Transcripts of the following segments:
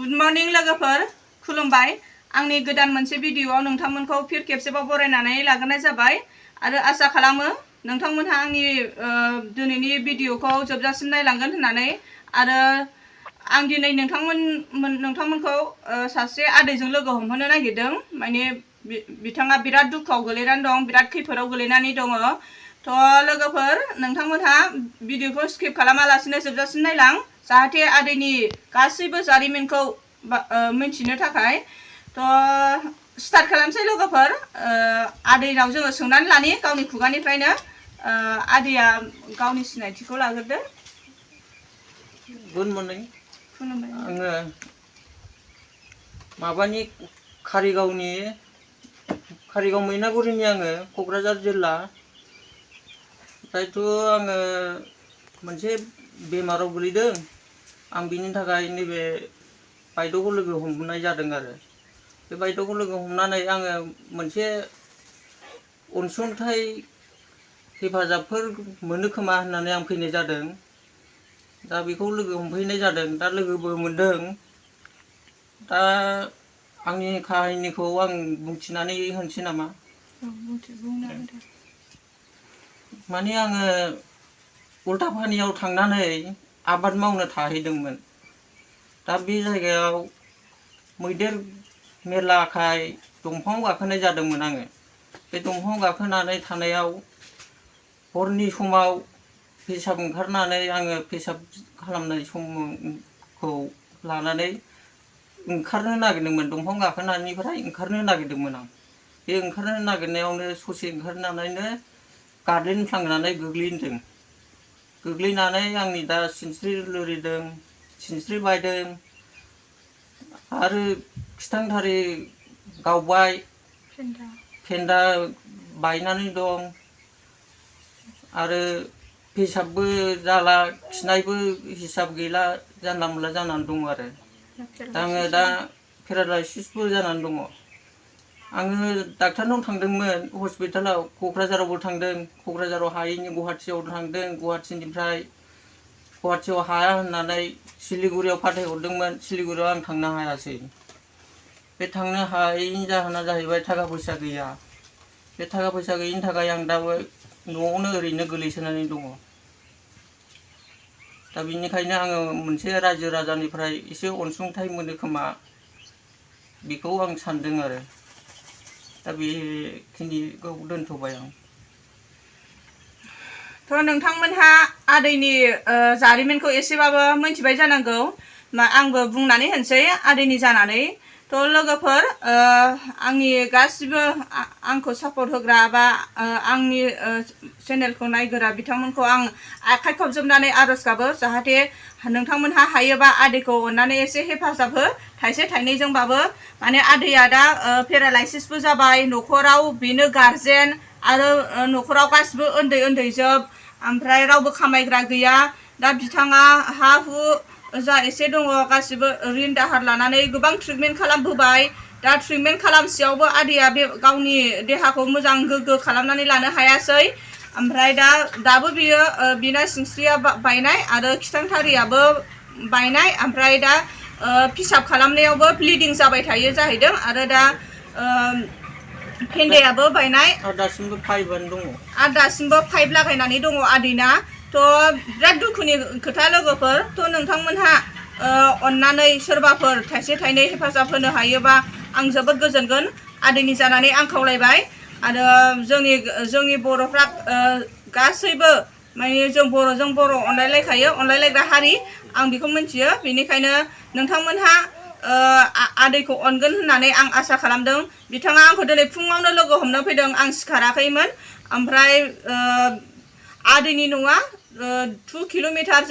Good morning लोगोफोर खुलुमबाय आंनि गोदान मोनसे भिडिअआव नोंथांमोनखौ फिर खेबसेबाव बरायनानै लागोनाय जाबाय आरो आसा खालामो नोंथांमोनहा आंनि दिनैनि भिडिअखौ जोबजासिम नायलांगोन होननानै आरो आं दिनै नोंथांमोनखौ सासे आदैजों लोगो हमहोनो नागिरदों माने बिथाङा बिराद दुखुआव गोलैनानै दं बिराद खैफोदाव गोलैनानै दङ थ' लोगोफोर नोंथांमोनहा भिडिअखौ स्किप खालामालासिनो जोबजासिम नायलां जाहाथे आदैनि गासैबो जारिमिनखौ मिथिनो थाखाय थ' स्टार्ट खालामसै लोगोफोर आदैनाव जोङो सोंनानै लानि गावनि खुगानिफ्रायनो आदैया गावनि सिनायथिखौ लाग्रोदो गुड मर्निं खुलुमबाय आङो माबानि कारिगाव मैनागुरिनि आङो क'क्राझार जिल्ला ओमफ्रायथ' आङो मोनसे बेमाराव गोलैदों आं बिनि थाखाय नैबे बायद'खौ लोगो हमनाय जादों आरो बे बायद'खौ लोगो हमनानै आङो मोनसे अनसुंथाइ हेफाजाबफोर मोनो खोमा होननानै आं फैनाय जादों दा बेखौ लोगो हमफैनाय जादों दा लोगोबो मोनदों दा आंनि काहिनिखौ आं बुंथिनानै होनोसै नामा माने आङो उल्टापानियाव थांनानै आबाद मावनो थाहैदोंमोन दा बे जायगायाव मैदेर मेरलाखाय दंफाङाव गाखोनाय जादोंमोन आङो बे दंफाङाव गाखोनानै थानायाव हरनि समाव पेसाब ओंखारनानै आङो पेसाब खालामनाय समखौ लानानै ओंखारनो नागिरदोंमोन दंफां गाखोनायनिफ्राय ओंखारनो नागिरदोंमोन आं बे ओंखारनो नागिरनायावनो ससे ओंखारनानैनो गादलिनफ्लांनानै गोग्लैनानै आंनि दा सिनस्रि लोरिदों सिनस्रि बायदों आरो खिथांथारि गावबाय फेन्दा बायनानै दं आरो पेसाबबो जाला खिनायबो हिसाब गैला जानला मोनला जानानै दं आरो आङो दा पेरालाइसिसबो जानानै दङ आङो डाक्टारनाव थांदोंमोन हस्पिटालाव क'क्राझारावबो थांदों क'क्राझाराव हायैनि गुवाहाटियाव थांदों गुवाहाटियाव हाया होननानै सिलिगुरियाव फाथायहरदोंमोन सिलिगुरियाव आं थांनो हायासै बे थांनो हायैनि जाहोना जाहैबाय थाखा फैसा गैया बे थाखा फैसा गैयिनि थाखाय आं दाबो न'आवनो ओरैनो गोलैसोनानै दङ दा बिनिखायनो आङो मोनसे रायजो राजानिफ्राय एसे अनसुंथाइ मोनो खोमा बेखौ आं सानदों आरो दा बेखिनिखौ दोनथ'बाय आं थ' नोंथांमोनहा आदैनि जारिमिनखौ एसेबाबो मिथिबाय जानांगौ आंबो बुंनानै होनसै आदैनि जानानै थ' लोगोफोर आंनि गासिबो आंखौ सापर्ट होग्रा बा आंनि चेनेलखौ नायग्रा बिथांमोनखौ आं आखाइ खबजोबनानै आरज गाबो जाहाथे नोंथांमोनहा हायोबा आदैखौ अननानै एसे हेफाजाब हो थाइसे थाइनैजोंबाबो माने आदैया दा पेरालाइसिसबो जाबाय न'खराव बेनो गारजेन आरो न'खराव गासिबो उन्दै उन्दैजोब ओमफ्राय रावबो खामायग्रा गैया दा बिथाङा हा हु जा एसे दङ गासिबो रिन दाहार लानानै गोबां ट्रिटमेन्ट खालामबोबाय दा ट्रिटमेन्ट खालामसेयावबो आदैया बे गावनि देहाखौ मोजां गोग्गो खालामनानै लानो हायासै ओमफ्राय दाबो बिना सिनस्रिया बायनाय आरो खिथांथारियाबो बायनाय ओमफ्राय दा पिसाब खालामनायावबो ब्लिडिं जाबाय थायो जाहैदों आरो दा फेन्दायाबो बायनाय दासिमबो पाइप लागायनानै दङ आदैना थ' बिराद दुखुनि खोथा लोगोफोर थ' नोंथांमोनहा अननानै सोरबाफोर थाइसे थाइनै हेफाजाब होनो हायोबा आं जोबोद गोजोनगोन आदैनि जानानै आं खावलायबाय आरो जोंनि बर'फ्रा गासैबो माने जों बर'जों बर' अनलायलायखायो अनलायलायग्रा हारि आं बेखौ मिथियो बेनिखायनो नोंथांमोनहा आदैखौ अनगोन होननानै आं आसा खालामदों बिथाङा आंखौ दिनै फुङावनो लोगो हमनो फैदों आं सिखाराखैमोन ओमफ्राय आदैनि न'आ 2 किल'मिटार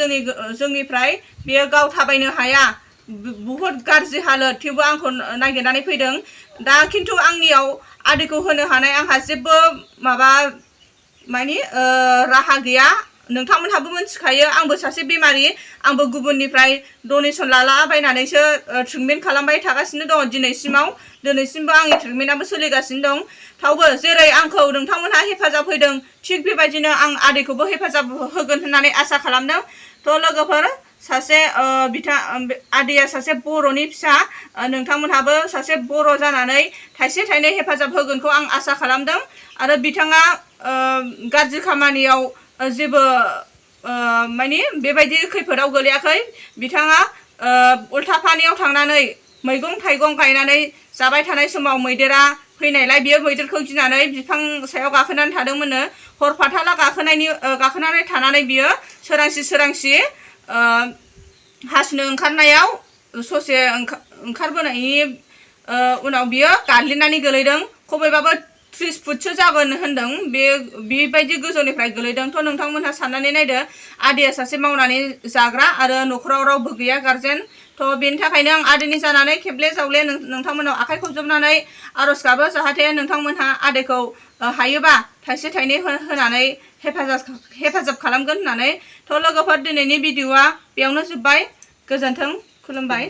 जोंनिफ्राय बेयो गाव थाबायनो हाया बुहुत गाज्रि हालोद थेवबो आंखौ नागिरनानै फैदों दा खिन्थु आंनियाव आदैखौ होनो हानाय आंहा जेबो माबा माने राहा गैया नोंथांमोनहाबो मिथिखायो आंबो सासे बेमारि आंबो गुबुननिफ्राय डनेसन लालाबायनानैसो ट्रिटमेन्ट खालामबाय थागासिनो दङ दिनैसिमबो आंनि ट्रिटमेन्टआबो सोलिगासिनो दं थेवबो जेरै आंखौ नोंथांमोनहा हेफाजाब होदों थिग बेबायदिनो आं आदैखौबो हेफाजाब होगोन होननानै आसा खालामदों थ' लोगोफोर सासे आदैया सासे बर'नि फिसा नोंथांमोनहाबो सासे बर' जानानै थाइसे थाइनै हेफाजाब होगोनखौ आं आसा खालामदों आरो बिथाङा गाज्रि खामानियाव जेबो माने बेबायदि खैफोदाव गोलैयाखै बिथाङा उल्था पानियाव थांनानै मैगं थाइगं गायनानै जाबाय थानाय समाव मैदेरा फैनायलाय बियो मैदेरखौ गिनानै बिफां सायाव गाखोनानै थादोंमोननो हर फाथाला गाखोनानै थानानै बियो सोरांसि हासुनो ओंखारनायाव ससे ओंखारबोनायनि उनाव बियो गादलिननानै गोलैदों खमैबाबो 30 फुटसो जागोन होनदों बेबायदि गोजौनिफ्राय गोलैदों थ' नोंथांमोनहा साननानै नायदो आदैया सासे मावनानै जाग्रा आरो न'खराव रावबो गैया गारजेन थ' बेनि थाखायनो आं आदैनि जानानै खेबले जावले नोंथांमोनाव आखाइ खबजबनानै आर'ज गाबो जाहाथे नोंथांमोनहा आदैखौ हायोबा थाइसे थाइनै होनानै हेफाजाब खालामगोन होननानै थ' लोगोफोर दिनैनि भिडिअ'आ बेयावनो जोब्बाय गोजोन्थों खुलुमबाय।